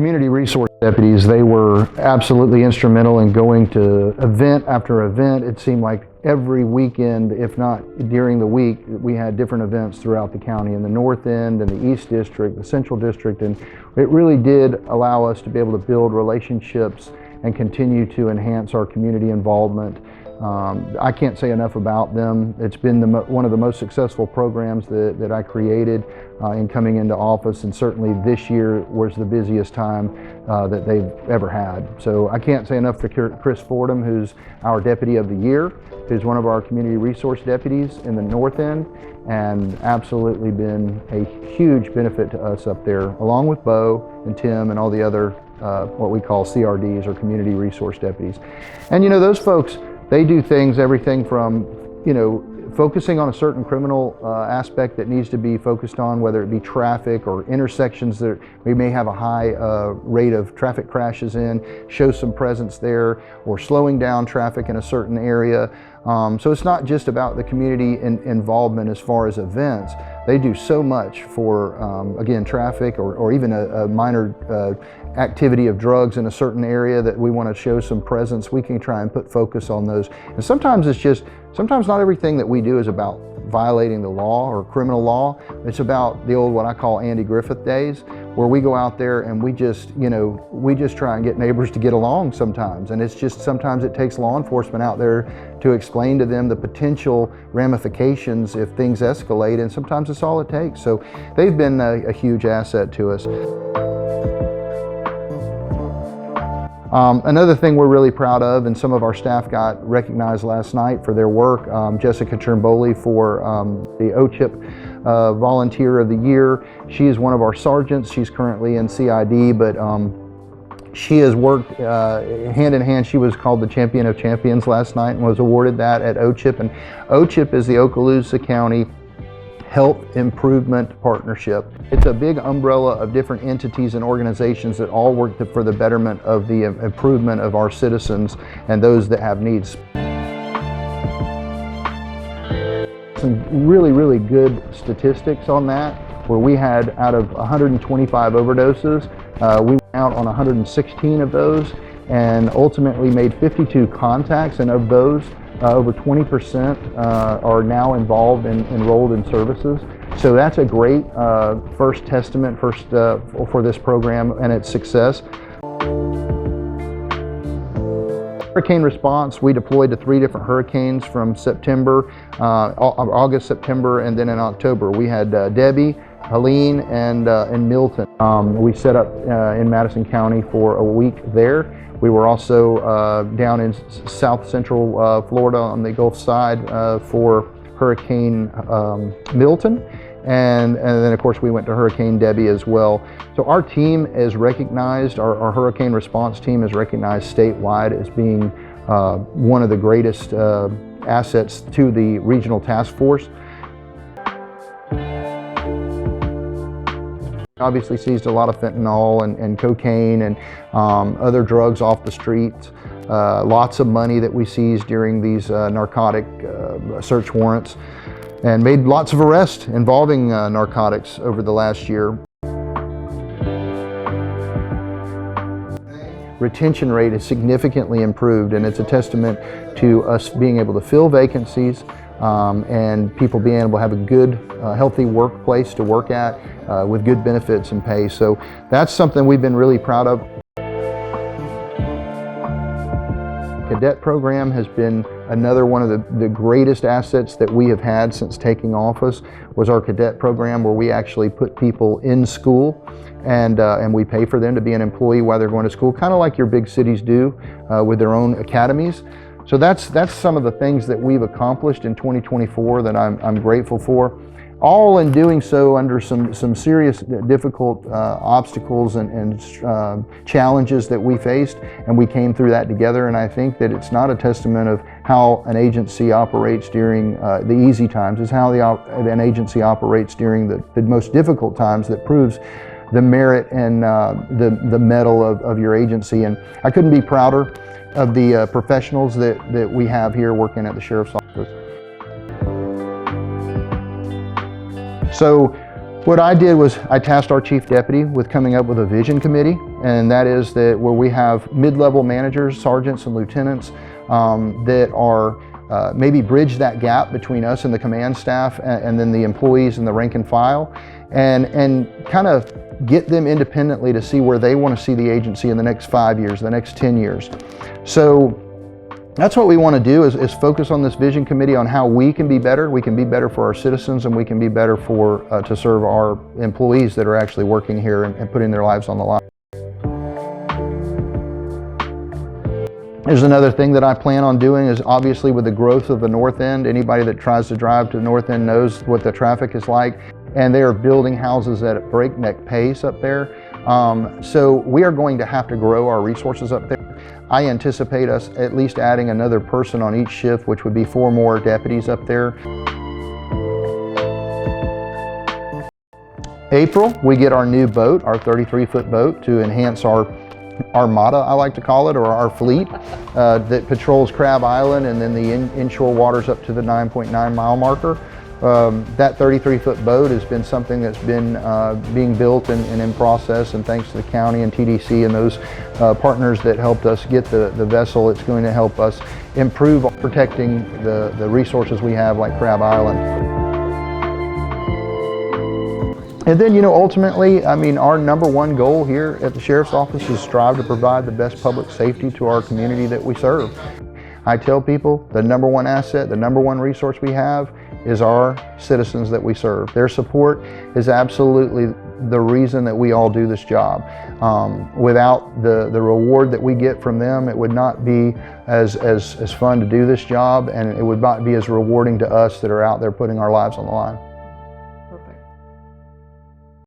community resource deputies, they were absolutely instrumental in going to event after event. It seemed like every weekend, if not during the week, we had different events throughout the county, in the North End and the East District, the Central District, and it really did allow us to be able to build relationships and continue to enhance our community involvement. I can't say enough about them. It's been one of the most successful programs that I created in coming into office, and certainly this year was the busiest time that they've ever had. So I can't say enough for Chris Fordham, who's our Deputy of the Year, who's one of our community resource deputies in the North End, and absolutely been a huge benefit to us up there, along with Bo and Tim and all the other what we call CRDs, or community resource deputies. And you know, those folks, they do things, everything from, you know, focusing on a certain criminal aspect that needs to be focused on, whether it be traffic or intersections that we may have a high rate of traffic crashes in, show some presence there, or slowing down traffic in a certain area. So it's not just about the community involvement as far as events. They do so much for, again, traffic, or even a minor activity of drugs in a certain area that we want to show some presence. We can try and put focus on those. And sometimes sometimes not everything that we do is about violating the law or criminal law. It's about the old, what I call Andy Griffith days, where we go out there and we just try and get neighbors to get along sometimes. And it's just, sometimes it takes law enforcement out there to explain to them the potential ramifications if things escalate, and sometimes it's all it takes. So they've been a huge asset to us. Another thing we're really proud of, and some of our staff got recognized last night for their work, Jessica Turnboli for the OCHIP Volunteer of the Year. She is one of our sergeants. She's currently in CID, but she has worked hand in hand. She was called the Champion of Champions last night and was awarded that at OCHIP. And OCHIP is the Okaloosa County Health Improvement Partnership. It's a big umbrella of different entities and organizations that all work for the betterment of the improvement of our citizens and those that have needs. Some really, really good statistics on that, where we had, out of 125 overdoses, we went out on 116 of those and ultimately made 52 contacts, and of those, over 20% are now enrolled in services. So that's a great first testament for this program and its success. Hurricane response, we deployed to 3 different hurricanes from September, August, September, and then in October. We had Debbie, Helene, and Milton. We set up in Madison County for a week there. We were also down in South Central Florida on the Gulf side for Hurricane Milton. And then of course we went to Hurricane Debbie as well. So our team is recognized, our hurricane response team is recognized statewide as being one of the greatest assets to the regional task force. Obviously seized a lot of fentanyl and cocaine and other drugs off the streets. Lots of money that we seized during these narcotic search warrants, and made lots of arrests involving narcotics over the last year. Retention rate is significantly improved, and it's a testament to us being able to fill vacancies and people being able to have a good, healthy workplace to work at with good benefits and pay. So that's something we've been really proud of. Cadet program has been another one of the greatest assets that we have had since taking office, was our cadet program, where we actually put people in school and we pay for them to be an employee while they're going to school, kind of like your big cities do with their own academies. So that's some of the things that we've accomplished in 2024 that I'm grateful for. All in doing so under some serious difficult obstacles and challenges that we faced, and we came through that together. And I think that it's not a testament of how an agency operates during the easy times, it's how an agency operates during the most difficult times that proves the merit and the mettle of your agency. And I couldn't be prouder of the professionals that we have here working at the Sheriff's Office. So What I did was I tasked our chief deputy with coming up with a vision committee, and that is that where we have mid-level managers, sergeants and lieutenants that are maybe bridge that gap between us and the command staff and then the employees and the rank and file, and kind of get them independently to see where they want to see the agency in the next 5 years, the next 10 years. So that's what we want to do is focus on this vision committee on how we can be better. We can be better for our citizens, and we can be better for to serve our employees that are actually working here and putting their lives on the line. There's another thing that I plan on doing is obviously with the growth of the North End, anybody that tries to drive to the North End knows what the traffic is like, and they are building houses at a breakneck pace up there. So we are going to have to grow our resources up there. I anticipate us at least adding another person on each shift, which would be 4 more deputies up there. April, we get our new boat, our 33-foot boat, to enhance our armada, I like to call it, or our fleet that patrols Crab Island and then the inshore waters up to the 9.9 mile marker. That 33-foot boat has been something that's been being built and in process, and thanks to the county and TDC and those partners that helped us get the vessel, it's going to help us improve protecting the resources we have like Crab Island. And then, you know, ultimately, I mean, our #1 goal here at the Sheriff's Office is strive to provide the best public safety to our community that we serve. I tell people the #1 asset, the #1 resource we have is our citizens that we serve. Their support is absolutely the reason that we all do this job. Without the reward that we get from them, it would not be as fun to do this job, and it would not be as rewarding to us that are out there putting our lives on the line.